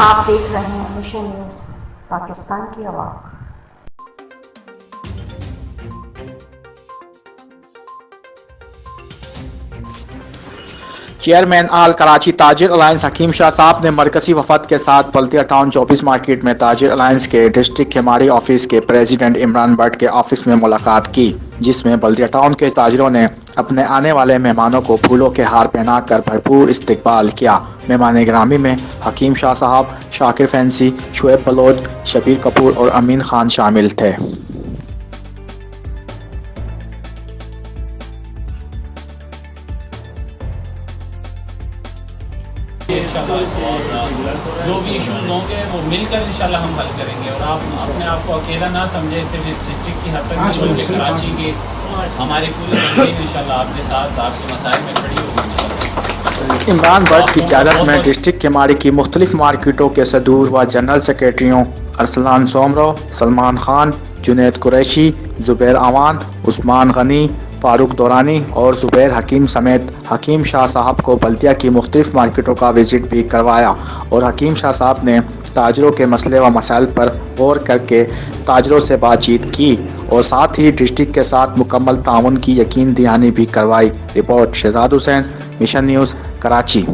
आप देख रहे हैं मिशन न्यूज़, पाकिस्तान की आवाज़। चेयरमैन आल कराची ताजिर अलायंस हकीम शाह साहब ने मरकजी वफद के साथ बल्दिया टाउन 24 मार्केट में ताजिर अलायंस के डिस्ट्रिक्ट खिमाड़ी ऑफिस के प्रेसिडेंट इमरान भट्ट के ऑफिस में मुलाकात की, जिसमें बल्दिया टाउन के ताजिरों ने अपने आने वाले मेहमानों को फूलों के हार पहनाकर भरपूर इस्तकबाल किया। मेहमान गिरामी में हकीम शाह साहब, शाकिर फैंसी, शुएब बलोच, शबीर कपूर और अमीन खान शामिल थे। जो भी इश्यूज होंगे वो मिलकर इंशाल्लाह हम हल करेंगे और आप अपने आप को अकेला ना समझे, सिर्फ इस डिस्ट्रिक्ट की हद तक नहीं बल्कि कराची के हमारी पूरी टीम इंशाल्लाह आपके साथ आपके मसाइल में खड़ी होगी। इमरान भट्ट की क़यादत में डिस्ट्रिक्ट खिमाड़ी की मुख्तलिफ मार्केटों के सदूर व जनरल सेक्रेटरियों अरसलान सोमरो, सलमान खान, जुनैद कुरैशी, जुबैर अवान, उस्मान गनी, फारूक दौरानी और जुबैर हकीम समेत हकीम शाह साहब को बल्दिया की मुख्तलिफ मार्केटों का विज़िट भी करवाया और हकीम शाह साहब ने ताजरों के मसले व मसाइल पर गौर करके ताजरों से बातचीत की और साथ ही डिस्ट्रिक्ट के साथ मुकम्मल ताउन की यकीन दहानी भी करवाई। Report Shahzad Hussain, mission news, Karachi.